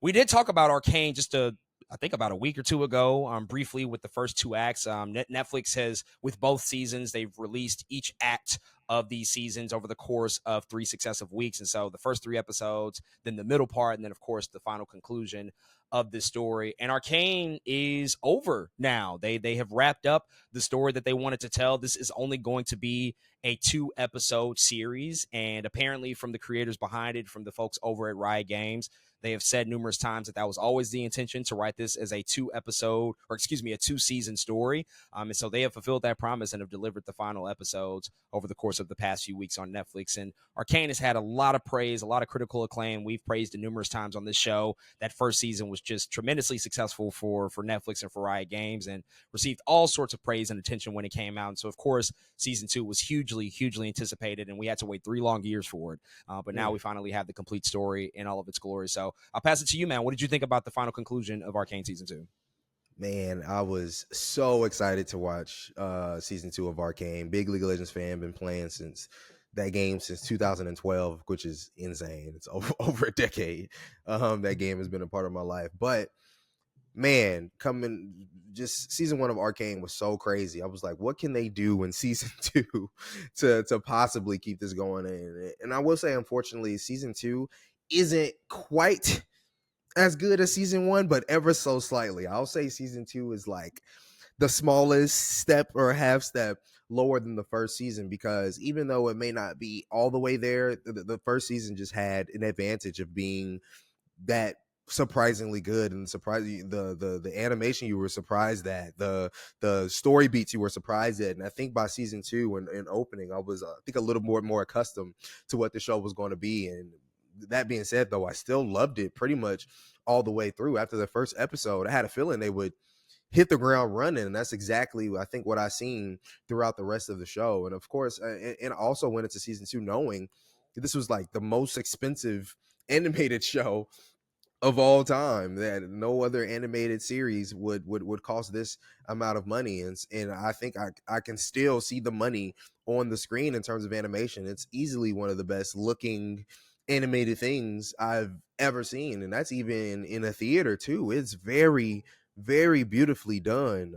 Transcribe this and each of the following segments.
We did talk about Arcane I think about a week or two ago, briefly with the first two acts. Netflix has, with both seasons, they've released each act of these seasons over the course of 3 successive weeks. And so the first 3 episodes, then the middle part, and then, of course, the final conclusion of this story. And Arcane is over now. They have wrapped up the story that they wanted to tell. This is only going to be a 2-episode series. And apparently, from the creators behind it, from the folks over at Riot Games, they have said numerous times that was always the intention, to write this as a 2-season story. And so they have fulfilled that promise and have delivered the final episodes over the course of the past few weeks on Netflix. And Arcane has had a lot of praise, a lot of critical acclaim. We've praised it numerous times on this show. That first season was just tremendously successful for Netflix and for Riot Games, and received all sorts of praise and attention when it came out. And so, of course, season 2 was hugely, hugely anticipated, and we had to wait 3 long years for it. But now we finally have the complete story in all of its glory. So I'll pass it to you, man. What did you think about the final conclusion of Arcane season 2? Man, I was so excited to watch season 2 of Arcane. Big League of Legends fan, been playing since that game since 2012, which is insane. It's over a decade. That game has been a part of my life. But man, just season 1 of Arcane was so crazy. I was like, what can they do in season 2 to possibly keep this going? And I will say, unfortunately, season 2 isn't quite as good as season 1, but ever so slightly. I'll say season 2 is like the smallest step or half step lower than the first season, because even though it may not be all the way there, the first season just had an advantage of being that surprisingly good, and surprising the animation you were surprised at, the story beats you were surprised at. And I think by season 2 and opening, I was I think a little more accustomed to what the show was going to be. And that being said, though, I still loved it pretty much all the way through. After the first episode, I had a feeling they would hit the ground running, and that's exactly, I think, what I seen throughout the rest of the show. And of course, and also went into season 2 knowing this was like the most expensive animated show of all time, that no other animated series would cost this amount of money. And I think I can still see the money on the screen in terms of animation. It's easily one of the best looking animated things I've ever seen, and that's even in a theater too. It's very, very beautifully done.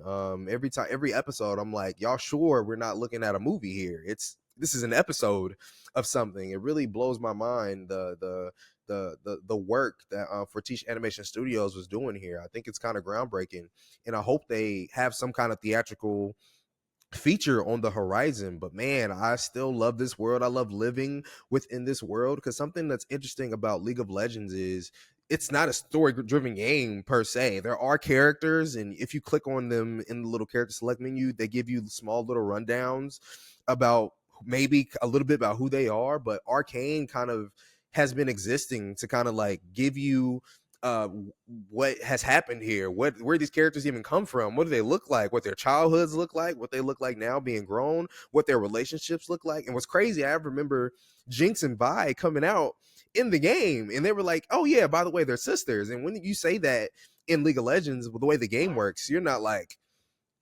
Every episode, I'm like, y'all sure we're not looking at a movie here? This is an episode of something. It really blows my mind, the work that Fortiche Animation Studios was doing here. I think it's kind of groundbreaking, and I hope they have some kind of theatrical feature on the horizon. But man, I still love this world. I love living within this world, because something that's interesting about League of Legends is it's not a story-driven game per se. There are characters, and if you click on them in the little character select menu, they give you small little rundowns about maybe a little bit about who they are. But Arcane kind of has been existing to kind of like give you what has happened here, where these characters even come from, what do they look like, what their childhoods look like, what they look like now being grown, what their relationships look like. And what's crazy, I remember Jinx and Vi coming out in the game, and they were like, oh yeah, by the way, they're sisters. And when you say that in League of Legends, with the way the game works, you're not like,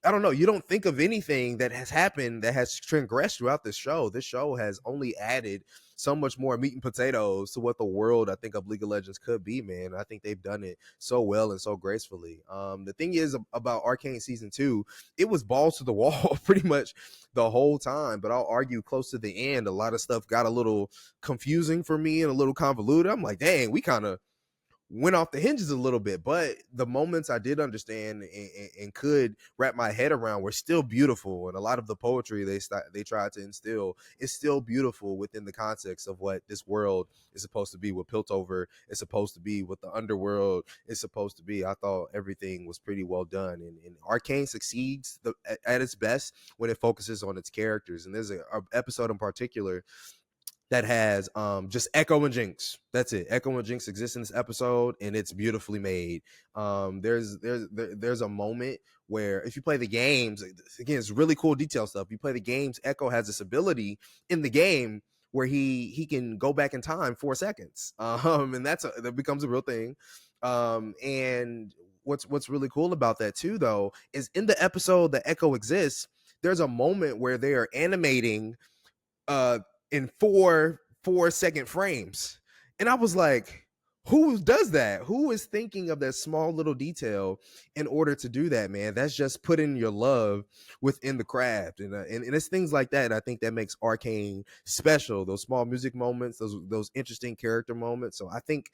I don't know, you don't think of anything that has happened that has transgressed throughout this show. This show has only added so much more meat and potatoes to what the world, I think, of League of Legends could be, man. I think they've done it so well and so gracefully. The thing is about Arcane season 2, it was balls to the wall pretty much the whole time. But I'll argue close to the end, a lot of stuff got a little confusing for me and a little convoluted. I'm like, dang, we kind of went off the hinges a little bit. But the moments I did understand and could wrap my head around were still beautiful, and a lot of the poetry they tried to instill is still beautiful within the context of what this world is supposed to be, what Piltover is supposed to be, what the underworld is supposed to be. I thought everything was pretty well done, and Arcane succeeds at its best when it focuses on its characters. And there's a episode in particular that has just Echo and Jinx. That's it. Echo and Jinx exist in this episode, and it's beautifully made. There's a moment where if you play the games, again, it's really cool detail stuff. You play the games, Echo has this ability in the game where he can go back in time 4 seconds, and that becomes a real thing. And what's really cool about that too, though, is in the episode that Echo exists, there's a moment where they are animating in 4 second frames. And I was like, who does that? Who is thinking of that small little detail in order to do that, man? That's just putting your love within the craft, and it's things like that. I think that makes Arcane special. Those small music moments, those interesting character moments. So I think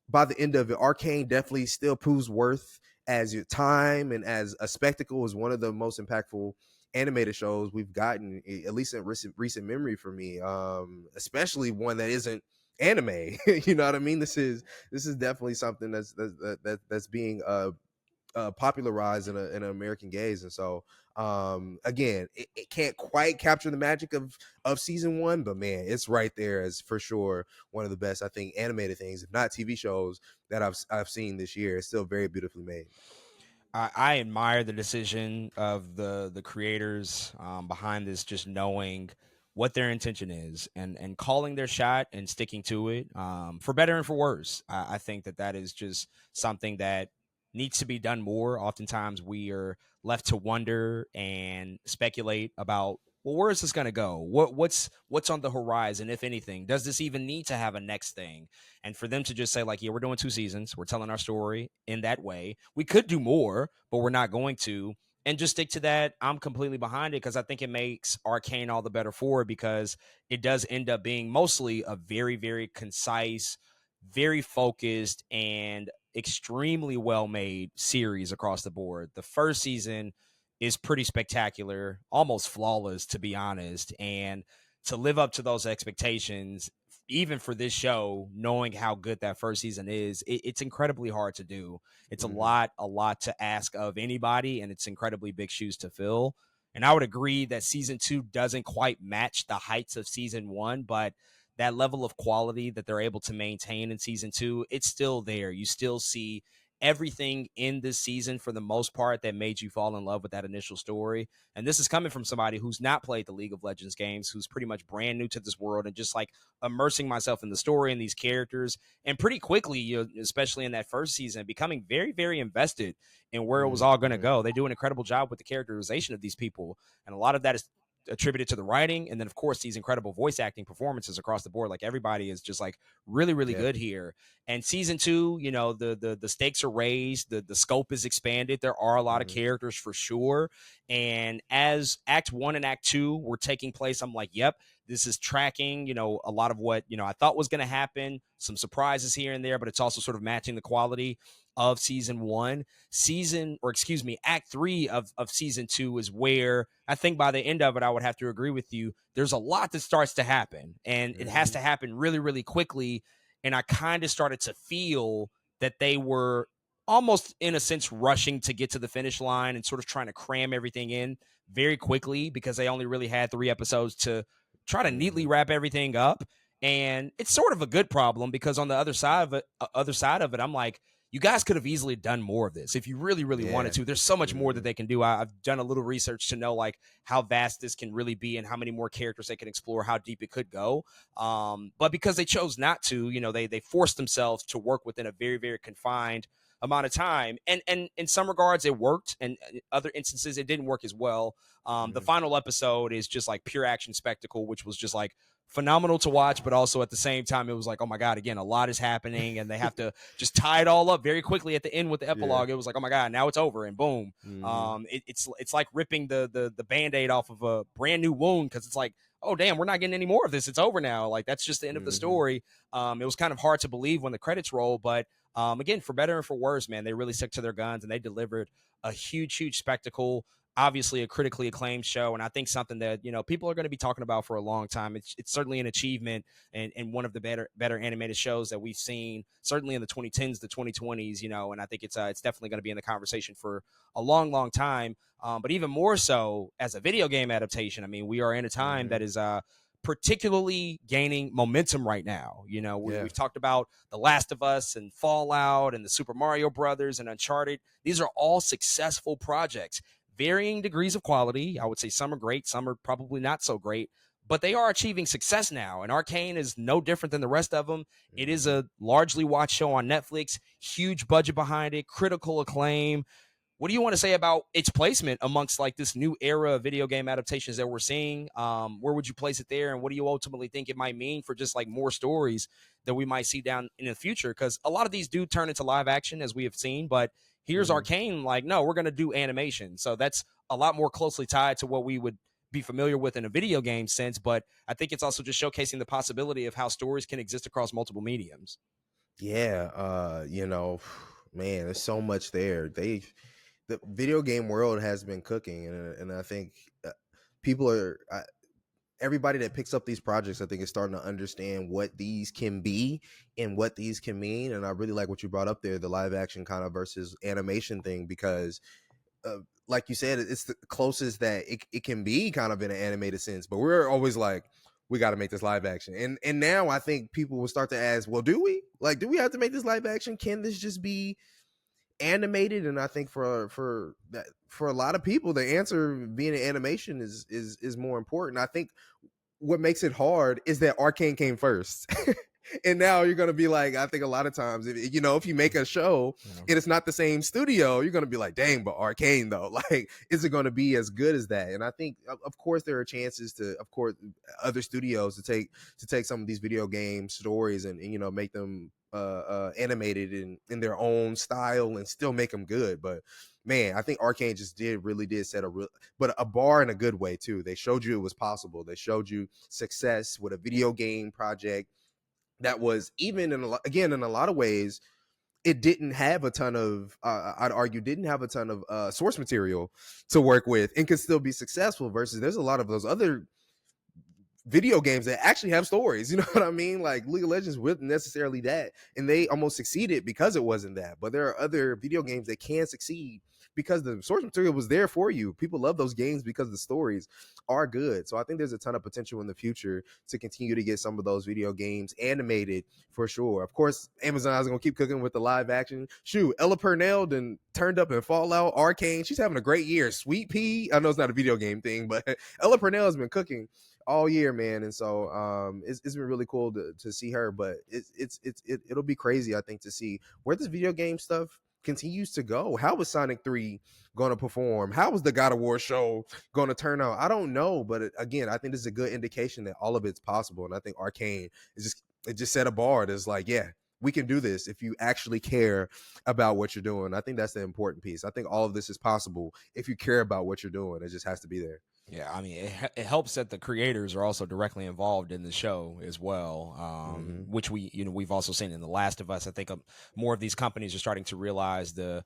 by the end of it, Arcane definitely still proves worth as your time and as a spectacle is one of the most impactful animated shows we've gotten, at least in recent memory for me. Especially one that isn't anime. You know what I mean? This is definitely something that's being popularized in an American gaze, and so again, it can't quite capture the magic of season one, but man, it's right there as for sure one of the best, I think, animated things, if not TV shows, that I've seen this year. It's still very beautifully made. I admire the decision of the creators behind this, just knowing what their intention is and calling their shot and sticking to it, for better and for worse. I think that is just something that needs to be done more. Oftentimes, we are left to wonder and speculate about, well, where is this going to go? What's on the horizon, if anything? Does this even need to have a next thing? And for them to just say, like, yeah, we're doing 2 seasons, we're telling our story in that way. We could do more, but we're not going to. And just stick to that. I'm completely behind it because I think it makes Arcane all the better for it, because it does end up being mostly a very, very concise, very focused, and extremely well made series across the board. The first season is pretty spectacular, almost flawless, to be honest. And to live up to those expectations, even for this show, knowing how good that first season is, it's incredibly hard to do. It's Mm-hmm. a lot to ask of anybody, and it's incredibly big shoes to fill. And I would agree that season two doesn't quite match the heights of season one, but that level of quality that they're able to maintain in season two, it's still there. You still see everything in this season for the most part that made you fall in love with that initial story. And this is coming from somebody who's not played the League of Legends games, who's pretty much brand new to this world, and just like immersing myself in the story and these characters. And pretty quickly, especially in that first season, becoming very, very invested in where it was all going to Mm-hmm. go. They do an incredible job with the characterization of these people. And a lot of that is attributed to the writing, and then of course these incredible voice acting performances across the board. Like, everybody is just like really, really Yeah. good here. And season two, the stakes are raised, the scope is expanded. There are a lot of Mm-hmm. characters for sure. And as act one and act two were taking place, I'm like, yep, this is tracking, a lot of what, I thought was going to happen. Some surprises here and there, but it's also sort of matching the quality of season one. Act three of season two is where I think by the end of it, I would have to agree with you. There's a lot that starts to happen, and it has Mm-hmm. to happen really, really quickly. And I kind of started to feel that they were almost, in a sense, rushing to get to the finish line and sort of trying to cram everything in very quickly, because they only really had 3 episodes to try to neatly Mm-hmm. wrap everything up. And it's sort of a good problem, because on the other side of it, I'm like, you guys could have easily done more of this if you really, really wanted Yeah. to. There's so much more that Mm-hmm. they can do. I've done a little research to know like how vast this can really be and how many more characters they can explore, how deep it could go. But because they chose not to, they forced themselves to work within a very, very confined amount of time. And in some regards it worked, and in other instances it didn't work as well. The Mm-hmm. final episode is just like pure action spectacle, which was just like phenomenal to watch, but also at the same time it was like, oh my god, again, a lot is happening, and they have to just tie it all up very quickly at the end with the Yeah. epilogue. It was like, oh my god, now it's over, and boom. Mm-hmm. It's like ripping the band-aid off of a brand new wound, because it's like, oh damn, we're not getting any more of this, it's over now, like that's just the end of the Mm-hmm. story. It was kind of hard to believe when the credits roll, but again, for better and for worse, man, they really stuck to their guns and they delivered a huge spectacle. Obviously, a critically acclaimed show, and I think something that people are going to be talking about for a long time. It's certainly an achievement, and one of the better animated shows that we've seen, certainly in the 2010s, the 2020s. And I think it's definitely going to be in the conversation for a long time. But even more so as a video game adaptation. I mean, we are in a time Mm-hmm. that is particularly gaining momentum right now. Yeah. We've talked about The Last of Us and Fallout and the Super Mario Brothers and Uncharted. These are all successful projects, varying degrees of quality. I would say some are great, some are probably not so great, but they are achieving success now. And Arcane is no different than the rest of them. It is Mm-hmm. a largely watched show on Netflix, huge budget behind it, critical acclaim, what do you want to say about its placement amongst like this new era of video game adaptations that we're seeing? Where would you place it there, and what do you ultimately think it might mean for just like more stories that we might see down in the future? Because a lot of these do turn into live action, as we have seen, but here's Mm-hmm. Arcane like, no, we're going to do animation, so that's a lot more closely tied to what we would be familiar with in a video game sense. But I think it's also just showcasing the possibility of how stories can exist across multiple mediums. Yeah, man, there's so much there. The video game world has been cooking, and I think people are everybody that picks up these projects, I think, is starting to understand what these can be and what these can mean. And I really like what you brought up there, the live action kind of versus animation thing, because uh, like you said, it's the closest that it can be kind of in an animated sense. But we're always like, we got to make this live action. And now I think people will start to ask, well, do we? Like, do we have to make this live action? Can this just be animated? And I think for that, for a lot of people, the answer being an animation is more important. I think what makes it hard is that Arcane came first. And now you're gonna be like, I think a lot of times, if you make a show and it's not the same studio, you're gonna be like, dang, but Arcane though, like, is it gonna be as good as that? And I think, of course, there are chances to, of course, other studios to take some of these video game stories and make them animated in their own style and still make them good. But man, I think Arcane just really did set but a bar in a good way too. They showed you it was possible. They showed you success with a video game project that was, even in a lot of ways, it didn't have a ton of I'd argue didn't have a ton of source material to work with and could still be successful, versus there's a lot of those other video games that actually have stories. You know what I mean? Like League of Legends wasn't necessarily that, and they almost succeeded because it wasn't that. But there are other video games that can succeed because the source material was there for you. People love those games because the stories are good. So I think there's a ton of potential in the future to continue to get some of those video games animated for sure. Of course, Amazon is gonna keep cooking with the live action. Shoot, Ella Purnell then turned up in Fallout, Arcane. She's having a great year. Sweet Pea, I know it's not a video game thing, but Ella Purnell has been cooking all year, man. And so it's been really cool to see her. But it'll be crazy, I think, to see where this video game stuff continues to go. How is Sonic 3 going to perform? How is the God of War show going to turn out? I don't know, but again, I think this is a good indication that all of it's possible. And I think Arcane it just set a bar that's like, yeah, we can do this if you actually care about what you're doing. I think that's the important piece. I think all of this is possible if you care about what you're doing. It just has to be there. Yeah, I mean, it helps that the creators are also directly involved in the show as well, which we've also seen in The Last of Us. I think more of these companies are starting to realize the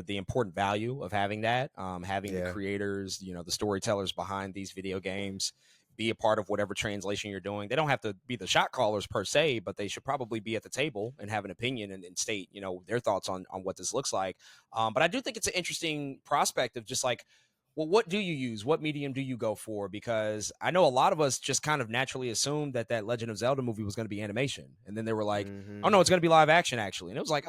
important value of having that, having the creators, the storytellers behind these video games be a part of whatever translation you're doing. They don't have to be the shot callers per se, but they should probably be at the table and have an opinion and state, their thoughts on what this looks like. But I do think it's an interesting prospect of just like, well, what do you use? What medium do you go for? Because I know a lot of us just kind of naturally assumed that Legend of Zelda movie was going to be animation. And then they were like, oh, no, it's going to be live action, actually. And it was like,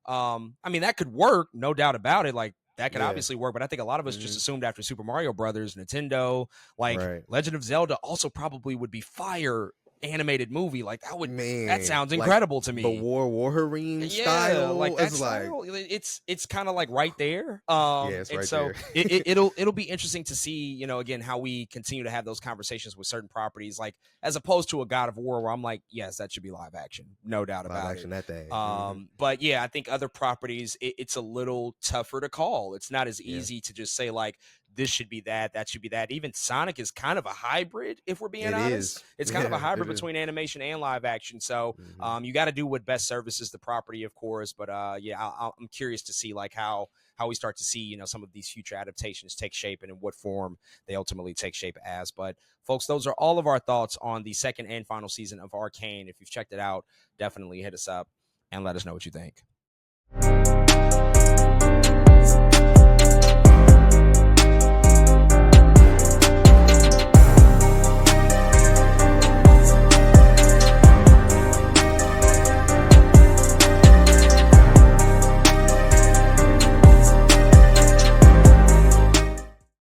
I mean, that could work, no doubt about it. Like, that could obviously work. But I think a lot of us just assumed after Super Mario Brothers, Nintendo, like Legend of Zelda also probably would be fire animated movie. Like that sounds incredible to me. The Warhammer style, like that style, it's kind of like right there. It's right so there. it'll be interesting to see, again, how we continue to have those conversations with certain properties, like as opposed to a God of War where I'm like, yes, that should be live action, no doubt about it. That thing. But yeah, I think other properties, it's a little tougher to call. It's not as easy to just say like, this should be that should be that. Even Sonic is kind of a hybrid, if we're being honest. It's kind of a hybrid between animation and live action. So you got to do what best services the property, of course. But I'm curious to see like how we start to see, some of these future adaptations take shape and in what form they ultimately take shape as. But folks, those are all of our thoughts on the second and final season of Arcane. If you've checked it out, definitely hit us up and let us know what you think.